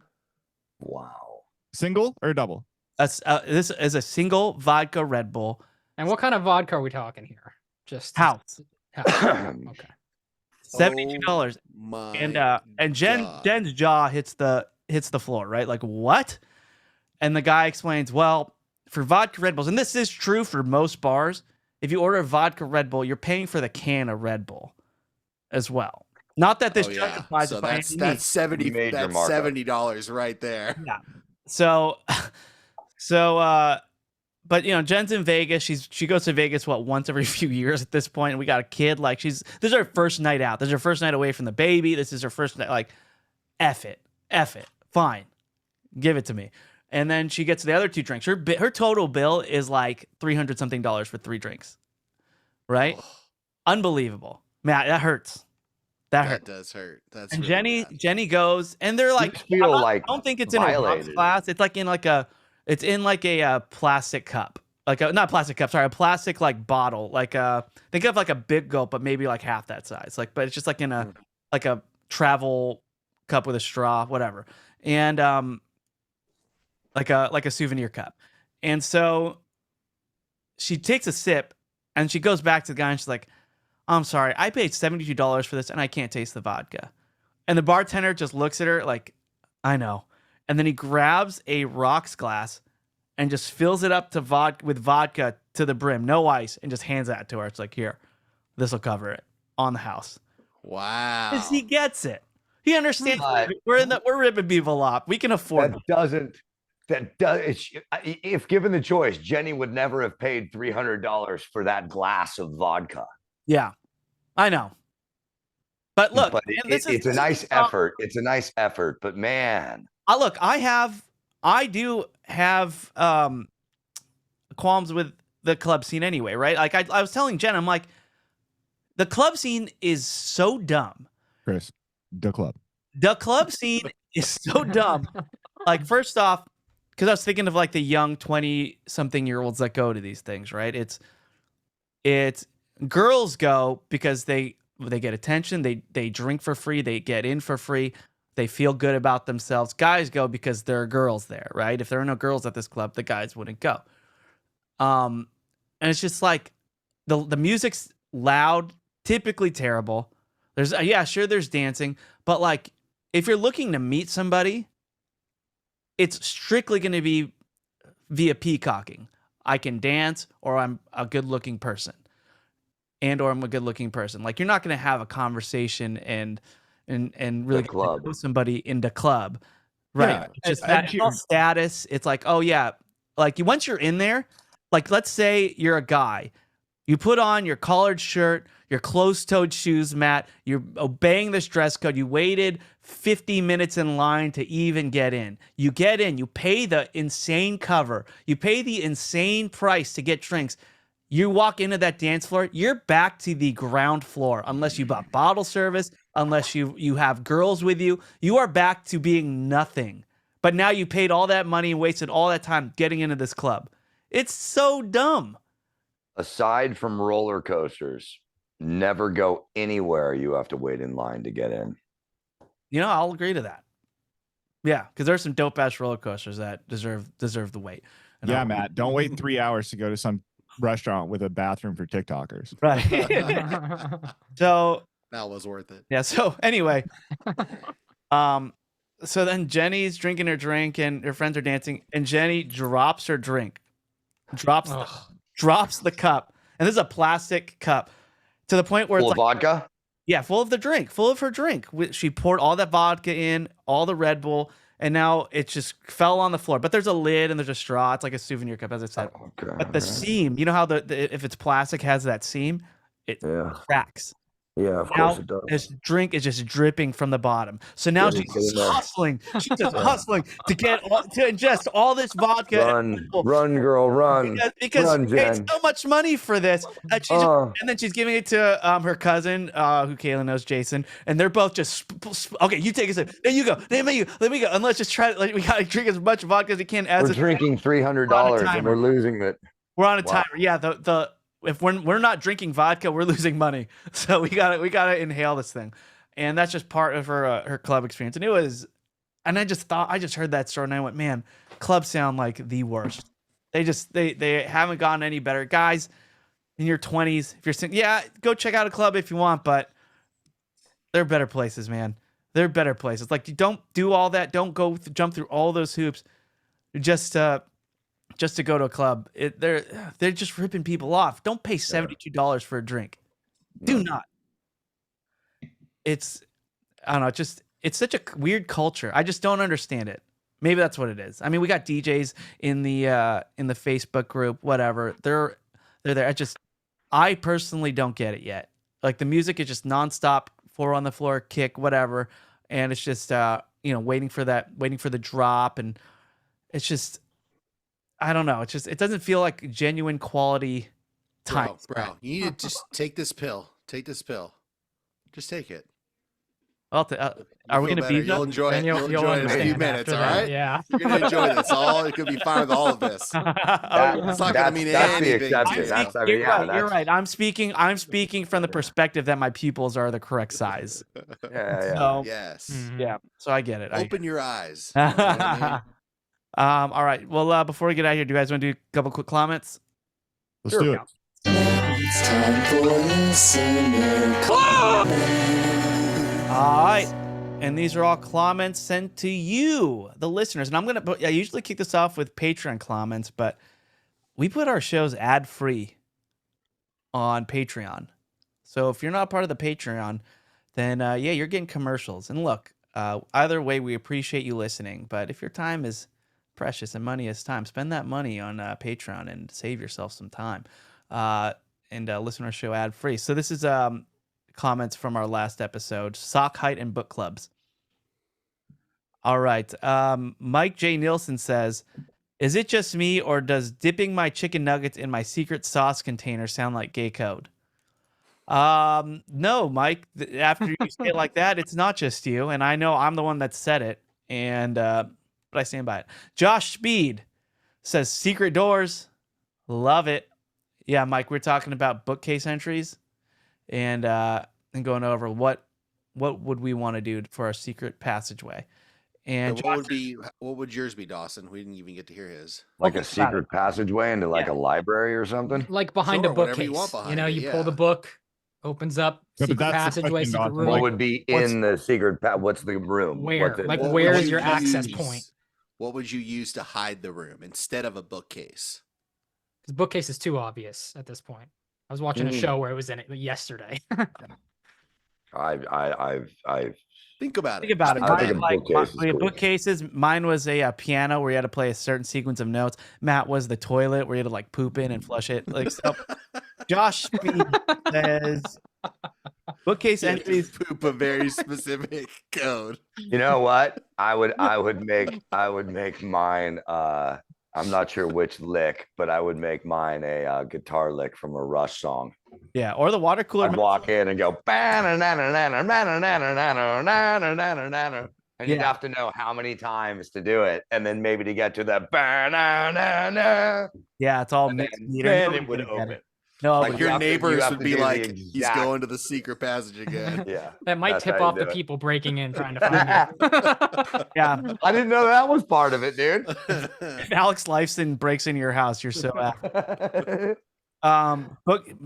Wow. Single or double? This is a single vodka Red Bull. And what kind of vodka are we talking here? Just House. Okay. $72. My And Jen's jaw hits the floor, right? Like, what? And the guy explains, well, for vodka Red Bulls, and this is true for most bars, if you order a vodka Red Bull, you're paying for the can of Red Bull as well. Not that this justifies so it by that's any means. $70 right there. Yeah. So, but Jen's in Vegas. She goes to Vegas once every few years at this point. And we got a kid. Like this is her first night out. This is her first night away from the baby. This is her first night. Like, F it, fine, give it to me. And then she gets the other two drinks. Her total bill is like $300 something for 3 drinks, right? Unbelievable, Matt. That hurts. That does hurt. That's and really bad. Jenny goes, and they're like, I don't think it's in a rocks glass. It's like in a plastic cup, not plastic cup. Sorry, a plastic like bottle. Think of like a Big Gulp, but maybe like half that size. But it's just like in a travel cup with a straw, whatever, and like a souvenir cup. And so she takes a sip, and she goes back to the guy, and she's like, I'm sorry, I paid $72 for this and I can't taste the vodka. And the bartender just looks at her like, I know. And then he grabs a rocks glass and just fills it up with vodka to the brim, no ice, and just hands that to her. It's like, here, this will cover it on the house. Wow. Because he gets it. He understands. We're ripping people off. We can afford If given the choice, Jenny would never have paid $300 for that glass of vodka. Yeah, I know. But look, it's a nice effort. It's a nice effort, but man. Look, I do have qualms with the club scene anyway, right? Like I was telling Jen, I'm like, the club scene is so dumb. Chris, the club scene is so dumb. Like, first off, because I was thinking of like the young 20-something-year-olds that go to these things, right? It's girls go because they get attention, they drink for free, they get in for free, they feel good about themselves. Guys go because there are girls there, right? If there are no girls at this club, the guys wouldn't go. And it's just like the music's loud, typically terrible. There's there's dancing, but like if you're looking to meet somebody, it's strictly going to be via peacocking. I can dance, or I'm a good-looking person. Or I'm a good-looking person. Like, you're not going to have a conversation and really get to know somebody in the club, right? Yeah, it's just it's all status. It's like, oh yeah, like once you're in there, like let's say you're a guy, you put on your collared shirt, your closed-toed shoes, Matt. You're obeying this dress code. You waited 50 minutes in line to even get in. You get in. You pay the insane cover. You pay the insane price to get drinks. You walk into that dance floor, you're back to the ground floor. Unless you bought bottle service, unless you have girls with you, you are back to being nothing. But now you paid all that money and wasted all that time getting into this club. It's so dumb. Aside from roller coasters, never go anywhere you have to wait in line to get in. I'll agree to that. Yeah, because there's some dope-ass roller coasters that deserve the wait. And Matt, don't wait 3 hours to go to some restaurant with a bathroom for TikTokers. Right. So That was worth it. Yeah. So anyway, so then Jenny's drinking her drink and her friends are dancing, and Jenny drops her drink, drops the cup, and this is a plastic cup, to the point where Full it's of like, vodka. yeah, full of her drink. She poured all that vodka in, all the Red Bull, and now it just fell on the floor. But there's a lid and there's a straw. It's like a souvenir cup, as I said. Okay, But the seam, you know how if it's plastic has that seam, it cracks. Yeah, of Now this drink is just dripping from the bottom. So now she's hustling. She's just hustling to ingest all this vodka. Run, girl, run. Because run, she paid so much money for this. And, and then she's giving it to her cousin, who Kayla knows, Jason. And they're both just, okay, you take a sip. There you go. Let me go. And let's just try we got to drink as much vodka as we can. We're drinking $300 and we're losing it. We're on a timer. Yeah, if we're not drinking vodka, we're losing money. So we gotta inhale this thing, and that's just part of her club experience. And I just heard that story and I went, man, clubs sound like the worst. They haven't gotten any better, guys. In your 20s, if you're saying, yeah, go check out a club if you want, but there are better places, man. There are better places. Like, you don't do all that. Don't go jump through all those hoops just to go to a club. They're just ripping people off. Don't pay $72 for a drink. Do not. I don't know, it's such a weird culture. I just don't understand it. Maybe that's what it is. I mean, we got DJs in the Facebook group, whatever. They're there. I personally don't get it yet. Like, the music is just nonstop, 4 on the floor, kick, whatever, and it's just waiting for the drop, and it's just, I don't know. It doesn't feel like genuine quality time. Bro, you need to just take this pill. Take this pill. Just take it. Are we going to be? You'll enjoy it. You'll enjoy it in a few minutes, all right? Yeah. You're going to enjoy this. It could be fine with all of this. It's not going to mean anything. You're right. I'm speaking from the perspective that my pupils are the correct size. Yeah. So, Yes. Yeah. So I get it. Open your eyes. You know what I mean? All right. Well, before we get out of here, do you guys want to do a couple quick comments? Let's do it. It's time for listener comments. All right. And these are all comments sent to you, the listeners. And I usually kick this off with Patreon comments, but we put our shows ad-free on Patreon. So if you're not part of the Patreon, then you're getting commercials. And look, either way, we appreciate you listening. But if your time is precious and money is time, spend that money on Patreon and save yourself some time. And listen to our show ad-free. So this is comments from our last episode, sock height and book clubs. All right. Mike J. Nielsen says, is it just me, or does dipping my chicken nuggets in my secret sauce container sound like gay code? No, Mike. After you say it like that, it's not just you. And I know I'm the one that said it. And but I stand by it. Josh Speed says, secret doors. Love it. Yeah, Mike, we're talking about bookcase entries and going over what would we want to do for our secret passageway. And what would yours be, Dawson? We didn't even get to hear his. Like a secret passageway into like a library or something? Like behind a bookcase. You pull the book, opens up, secret passageway, secret room. What would be in the secret what's the room? Where's your access point? What would you use to hide the room instead of a bookcase? The bookcase is too obvious at this point. I was watching a show where it was in it yesterday. I've think about it. Bookcases. Mine was a piano where you had to play a certain sequence of notes. Matt was the toilet where you had to like poop in and flush it. Like so. Josh Speed says bookcase entries poop a very specific code. You know what? I would make mine. I'm not sure which lick, but I would make mine a guitar lick from a Rush song. Yeah, or the Watercooler. I'd walk in and go, and you'd have to know how many times to do it, and then maybe to get to the. Yeah, it's all mixed. Then it would open. No, like your neighbors would be like, he's going to the secret passage again. Yeah, that might tip off the people breaking in trying to find you. Yeah, I didn't know that was part of it, dude. If Alex Lifeson breaks into your house, you're so happy.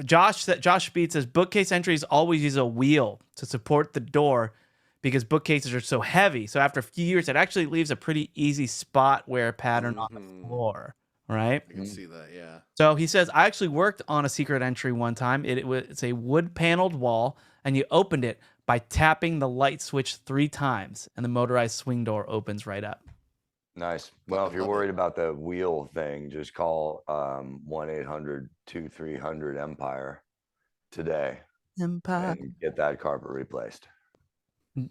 Josh Speed says bookcase entries always use a wheel to support the door because bookcases are so heavy. So after a few years, it actually leaves a pretty easy spot wear pattern on the floor, right? I can see that. Yeah. So he says, I actually worked on a secret entry one time. It's a wood paneled wall, and you opened it by tapping the light switch 3 times, and the motorized swing door opens right up. Nice. Well, if you're worried about the wheel thing, just call 1-800-2300-EMPIRE today Empire. and get that carpet replaced.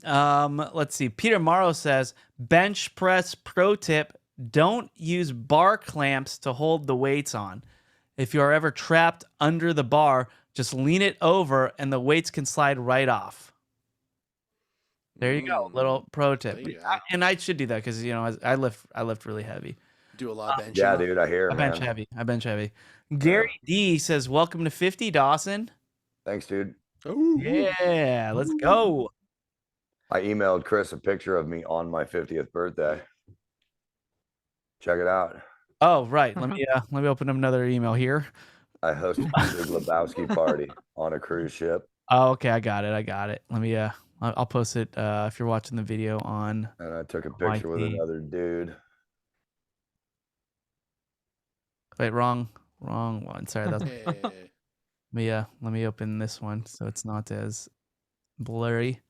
Let's see. Peter Morrow says, bench press pro tip, don't use bar clamps to hold the weights on. If you are ever trapped under the bar, just lean it over and the weights can slide right off. There you go. Little pro tip. And I should do that because I lift really heavy. Do a lot of benching. Yeah, dude, I hear, I man. bench heavy. Gary D says, welcome to 50, Dawson. Thanks, dude. Yeah, let's go. I emailed Chris a picture of me on my 50th birthday. Check it out. Oh, right. Let me open up another email here. I hosted a big Lebowski party on a cruise ship. Oh, okay. I got it. Let me I'll post it if you're watching the video on. And I took a picture with another dude. Wait, wrong one. Sorry, that's let me open this one so it's not as blurry.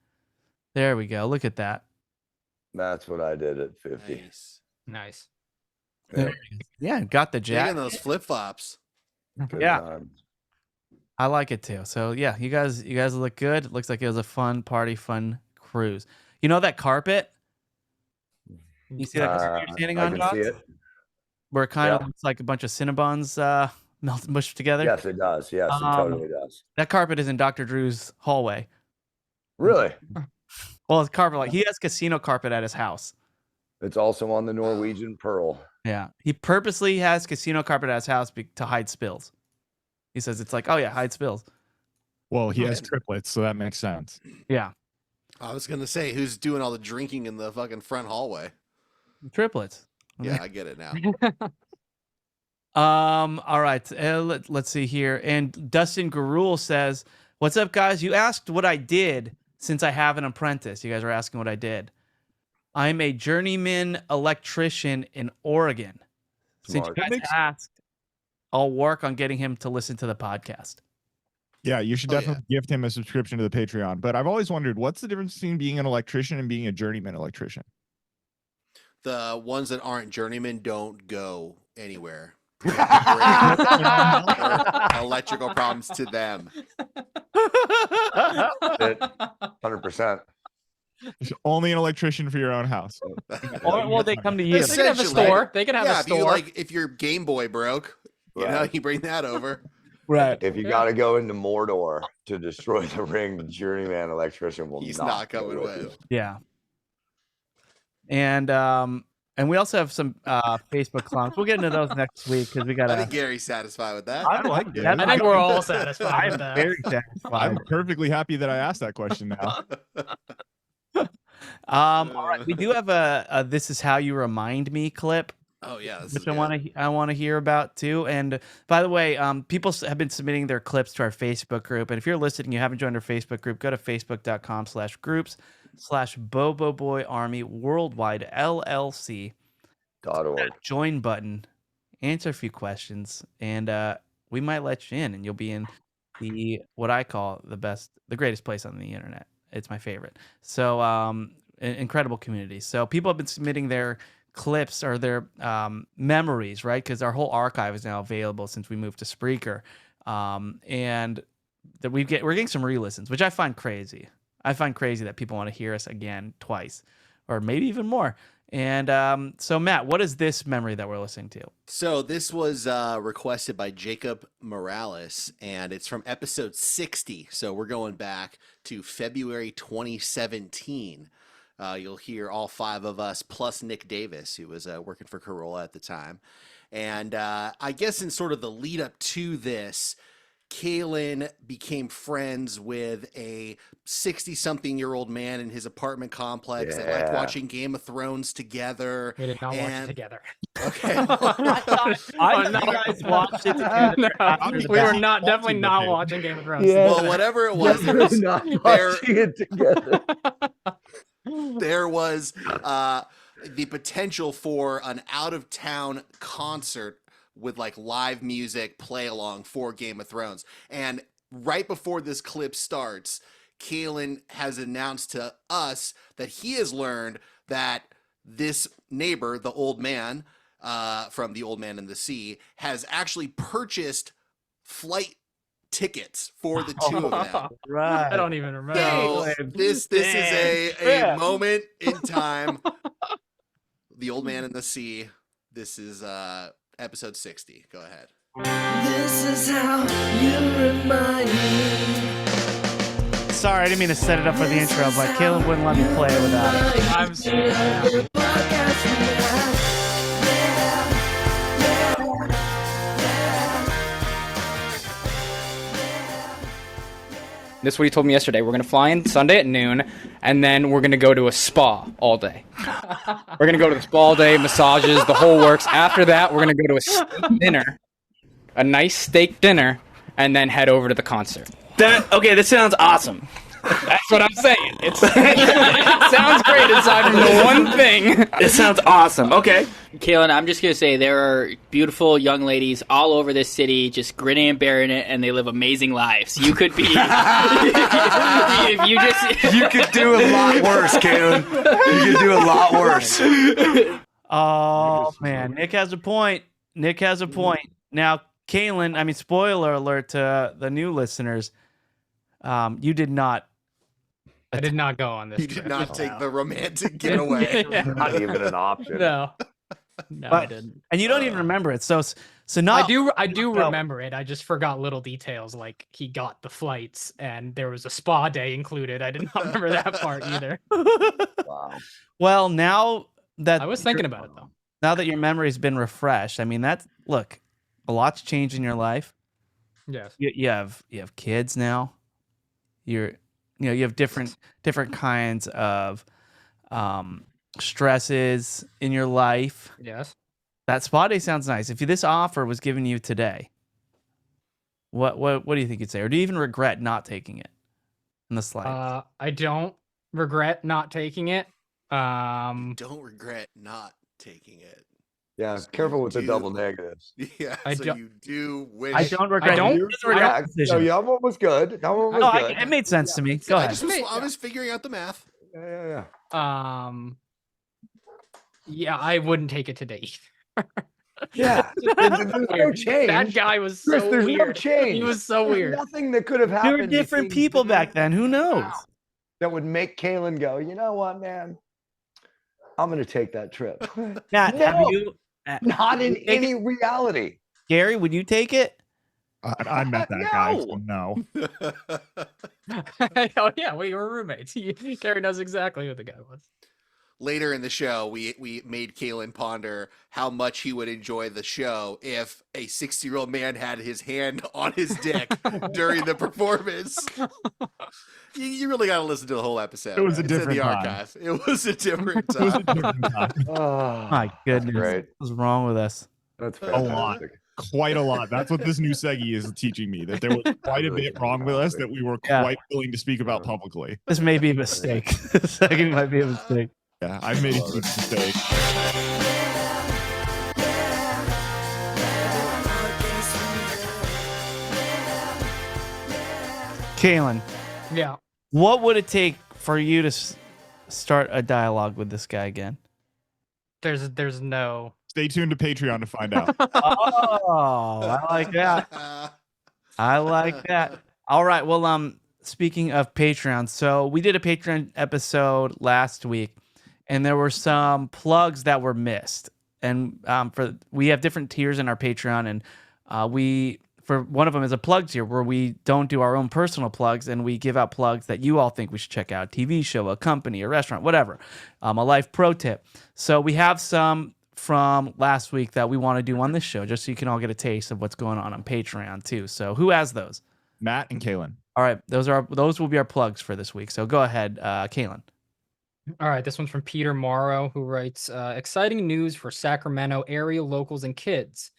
There we go. Look at that. That's what I did at 50. Nice. Yeah, got the jacket. Taking those flip flops. Good Yeah. times. I like it too. So yeah, you guys look good. It looks like it was a fun party, fun cruise. You know that carpet? You see that carpet you're standing on, I can Josh? see it. Where it kind of looks like a bunch of Cinnabons melted mushed together. Yes, it does. Yes, it totally does. That carpet is in Dr. Drew's hallway. Really? Well, it's carpet he has casino carpet at his house. It's also on the Norwegian Pearl. Yeah, he purposely has casino carpet at his house to hide spills. He says it's like, oh yeah, hide spills. Well, he has triplets, so that makes sense. Yeah, I was gonna say, who's doing all the drinking in the fucking front hallway? triplets. Yeah, I get it now. All right. Let's see here. And Dustin Garul says, "What's up, guys? You asked what I did since I have an apprentice. You guys are asking what I did. I'm a journeyman electrician in Oregon. Since you guys asked, I'll work on getting him to listen to the podcast." Yeah, you should definitely gift him a subscription to the Patreon. But I've always wondered, what's the difference between being an electrician and being a journeyman electrician? The ones that aren't journeymen don't go anywhere. Electrical problems to them. 100%. There's only an electrician for your own house. Or well, they come to you. They can have a store. They can have a store. If your Game Boy broke, you know, you bring that over. Right. If you got to go into Mordor to destroy the ring, the journeyman electrician will He's not not go coming with you. with. Yeah. And we also have some Facebook clowns. We'll get into those next week because we got. I think Gary's satisfied with that. I like it. I think we're all satisfied with I'm that. very satisfied. I'm perfectly happy that I asked that question now. All right, we do have a "This Is How You Remind Me" clip, Oh yeah, this which is I want to hear about too. And by the way, people have been submitting their clips to our Facebook group. And if you're listening and you haven't joined our Facebook group, go to facebook.com/groups/BoboBoyArmy Worldwide LLC. .org. Join button, answer a few questions, and we might let you in, and you'll be in what I call the greatest place on the internet. It's my favorite. So incredible community. So people have been submitting their clips or their memories, right? Because our whole archive is now available since we moved to Spreaker, and that we're getting some re-listens, which I find crazy. I find crazy that people want to hear us again twice, or maybe even more. And so, Matt, what is this memory that we're listening to? So this was requested by Jacob Morales, and it's from episode 60. So we're going back to February 2017. You'll hear all 5 of us plus Nick Davis, who was working for Corolla at the time. And I guess in sort of the lead up to this, Kalen became friends with a 60-something-year-old man in his apartment complex that liked Yeah. watching Game of Thrones together. We did not watch it And- together. Okay. I thought you guys watched it together. No, after the we were back. not definitely with not him. watching Game of Thrones. Yeah. Well, whatever it was, Definitely not there- watching it together. there was the potential for an out-of-town concert with like live music play along for Game of Thrones. And right before this clip starts, Kalen has announced to us that he has learned that this neighbor, the old man from The Old Man and the Sea, has actually purchased flight tickets for the two of them. Right. I don't even remember. So this is a Yeah. moment in time. The Old Man and the Sea. This is episode 60. Go ahead. This is how you remind me. Sorry, I didn't mean to set it up for the intro, but Caleb wouldn't let me play it without it. I'm sorry. This is what he told me yesterday. We're going to fly in Sunday at noon, and then we're going to go to a spa all day. We're going to go to the spa all day, massages, the whole works. After that, we're going to go to a steak dinner, a nice steak dinner, and then head over to the concert. Okay, this sounds awesome. That's what I'm saying. It sounds great aside from the one thing. It sounds awesome. Okay. Kaylin, I'm just going to say there are beautiful young ladies all over this city just grinning and bearing it, and they live amazing lives. You could be... if you just... You could do a lot worse, Kalen. You could do a lot worse. Oh, man. Nick has a point. Nick has a point. Now, Kalen, I mean, spoiler alert to the new listeners. You did not. I did not go on this. You did trip. not take the romantic getaway. Yeah. Not even an option. No. No, I But- didn't. And you don't even remember it. So not. I do no. remember it. I just forgot little details like he got the flights and there was a spa day included. I did not remember that part either. Wow. Well, now that I was thinking about it though. now that your memory's been refreshed, I mean, look, a lot's changed in your life. Yes. You have kids now. You have different kinds of stresses in your life. Yes. That spa day sounds nice. If this offer was given you today, what do you think you'd say? Or do you even regret not taking it in the slide? I don't regret not taking it. Don't regret not taking it. Yeah, careful with the Dude. double negatives. Yeah, I so don't- you do wish. I don't regret. don't- He doesn't regret Yeah, the decision. that one was good. That one was No, good. it made sense to me. Go I ahead. just I was figuring out the math. Yeah. Yeah, I wouldn't take it today. Yeah. There's no change. That guy was so Chris, there's weird. no change. He was so There's weird. nothing that could have There happened. were different between people then back then. Who knows? now that would make Kalen go, you know what, man? I'm going to take that trip. Matt, have No. you? Not in Take it- any reality. Gary, would you take it? I met that guy, so no. Oh yeah, we were roommates. Gary knows exactly who the guy was. Later in the show, we made Kalen ponder how much he would enjoy the show if a 60-year-old man had his hand on his dick during the performance. You really got to listen to the whole episode. It was a It's in different the time. archive. It was a different It was a time. different time. Oh, My goodness, great. what's wrong with us? That's A lot. fantastic. Quite a lot. That's what this new Segi is teaching me, that there was quite a bit wrong with us that we were Yeah. quite willing to speak about publicly. This may be a mistake. The second might be a mistake. Yeah, I've made a huge mistake. Kalen, Yeah. what would it take for you to start a dialogue with this guy again? There's no. Stay tuned to Patreon to find out. Oh, I like that. I like that. All right. Well, speaking of Patreon, so we did a Patreon episode last week, and there were some plugs that were missed. And we have different tiers in our Patreon, and for one of them is a plug tier where we don't do our own personal plugs, and we give out plugs that you all think we should check out: TV show, a company, a restaurant, whatever. A life pro tip. So we have some from last week that we want to do on this show, just so you can all get a taste of what's going on Patreon too. So who has those? Matt and Kaylin. All right, those will be our plugs for this week. So go ahead, Kaylin. All right, this one's from Peter Morrow, who writes, exciting news for Sacramento area locals and kids.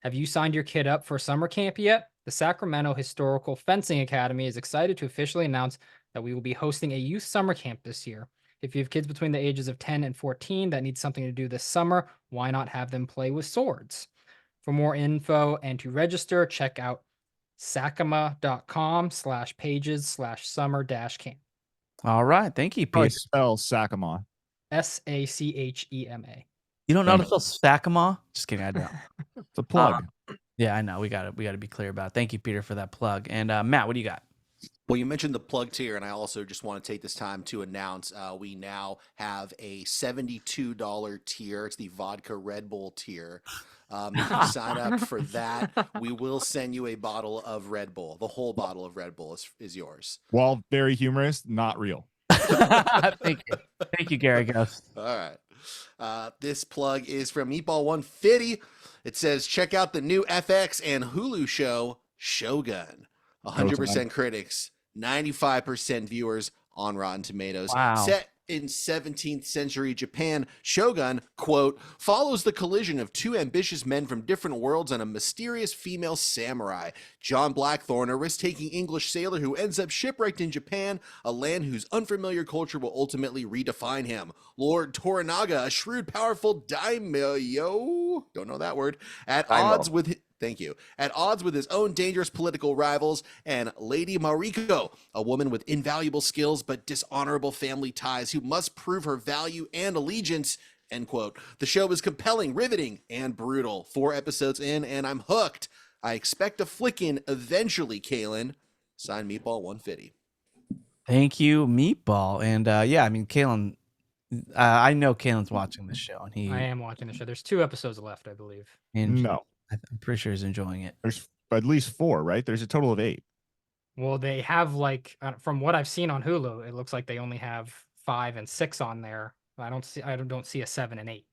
Have you signed your kid up for summer camp yet? The Sacramento Historical Fencing Academy is excited to officially announce that we will be hosting a youth summer camp this year. If you have kids between the ages of 10 and 14 that need something to do this summer, why not have them play with swords? For more info and to register, check out sacama.com/pages/summer-camp. All right, thank you, How I Pete. spell Sacama? SACHEMA. You don't know how to spell Sacama? Just kidding, I don't. It's a plug. Yeah, I know. We got to be clear about it. Thank you, Peter, for that plug. And Matt, what do you got? Well, you mentioned the plug tier, and I also just want to take this time to announce we now have a $72 tier. It's the vodka Red Bull tier. If you sign up for that, we will send you a bottle of Red Bull. The whole bottle of Red Bull is yours. While very humorous, not real. Thank you. Thank you, Gary Ghost. All right. This plug is from Meatball 150. It says, check out the new FX and Hulu show, Shogun. 100% critics, 95% viewers on Rotten Tomatoes. Wow. Set in 17th century Japan, Shogun, quote, follows the collision of two ambitious men from different worlds and a mysterious female samurai. John Blackthorne, a risk-taking English sailor who ends up shipwrecked in Japan, a land whose unfamiliar culture will ultimately redefine him. Lord Toranaga, a shrewd, powerful daimyo, don't know that word, at odds with... Thank you. At odds with his own dangerous political rivals, and Lady Mariko, a woman with invaluable skills but dishonorable family ties who must prove her value and allegiance, end quote. The show is compelling, riveting, and brutal. 4 episodes in, and I'm hooked. I expect a flick-in eventually, Kaylin. Sign Meatball 150. Thank you, Meatball. And yeah, I mean, Kaylin, I know Kaylin's watching this show, and I am watching the show. There's 2 episodes left, I believe. and No, I'm pretty sure he's enjoying it. there's at least 4, right? There's a total of 8. Well, they have from what I've seen on Hulu, it looks like they only have 5 and 6 on there. I don't see a 7 and 8.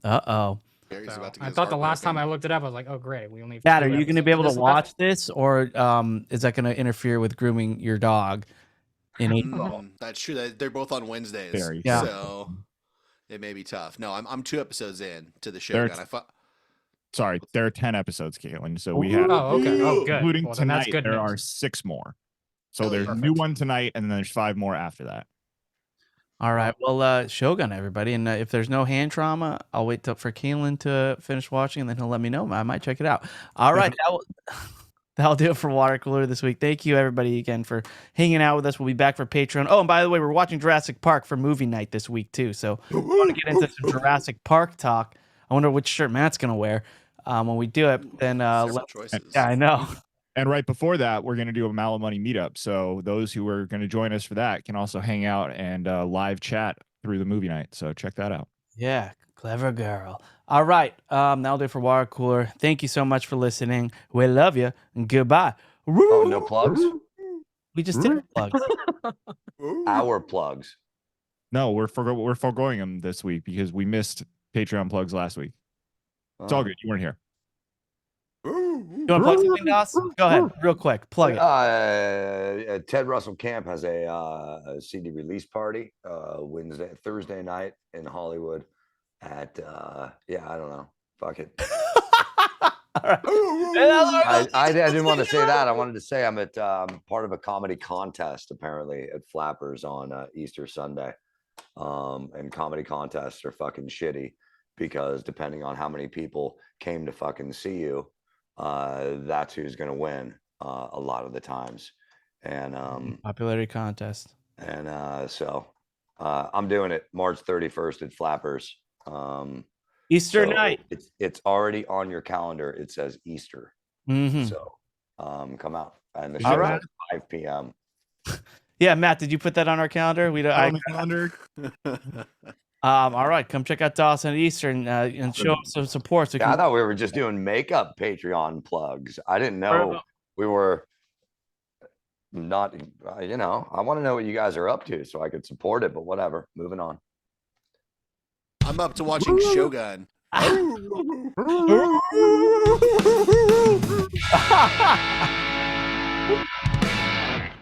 Uh-oh. Gary's So, about to get I his thought the heart last time broken. I looked it up, I was like, oh great, we only have Matt, 2 are you going to be episodes able of to this watch left. this, or is that going to interfere with grooming your dog in April? That's true. They're both on Wednesdays. Very Yeah. So it may be tough. No, I'm 2 episodes in to the There Shogun. Sorry, there are 10 episodes, Caitlin. So we have, Oh, okay. Oh, good. including Well, then that's tonight, good there news. are 6 more. So Oh, there's a new perfect. one tonight, and then there's 5 more after that. All right. Well, Shogun, everybody. And if there's no hand trauma, I'll wait for Kaylin to finish watching, and then he'll let me know. I might check it out. All right. That'll do it for Water Cooler this week. Thank you, everybody, again, for hanging out with us. We'll be back for Patreon. Oh, and by the way, we're watching Jurassic Park for movie night this week, too. So we want to get into some Jurassic Park talk. I wonder which shirt Matt's going to wear when we do it. Then Several choices. yeah, I know. And right before that, we're going to do a Mallet Money meetup. So those who are going to join us for that can also hang out and live chat through the movie night. So check that out. Yeah, clever girl. All right. That'll do it for Water Cooler. Thank you so much for listening. We love you. And goodbye. Oh, no plugs? We just did a plug. Our plugs. No, we're foregoing them this week because we missed Patreon plugs last week. It's all good. You weren't here. You want to plug something, Doss? Go ahead, real quick. Plug it. Ted Russell Camp has a CD release party Thursday night in Hollywood at I don't know. Fuck it. All right. I didn't want to say that. I wanted to say I'm at part of a comedy contest apparently at Flappers on Easter Sunday. And comedy contests are fucking shitty because depending on how many people came to fucking see you, that's who's going to win a lot of the times. And Popularity contest. And so I'm doing it March 31st at Flappers. Easter so night. It's already on your calendar. It says Easter. Mm-hmm. So come out. And the All show's right. at 5 p.m. Yeah, Matt, did you put that on our calendar? We don't. On the calendar. All right, come check out Dawson at Easter and show us some support. So Yeah, I thought we were just doing makeup Patreon plugs. I didn't know we were not, I want to know what you guys are up to so I could support it, but whatever. Moving on. I'm up to watching Shogun.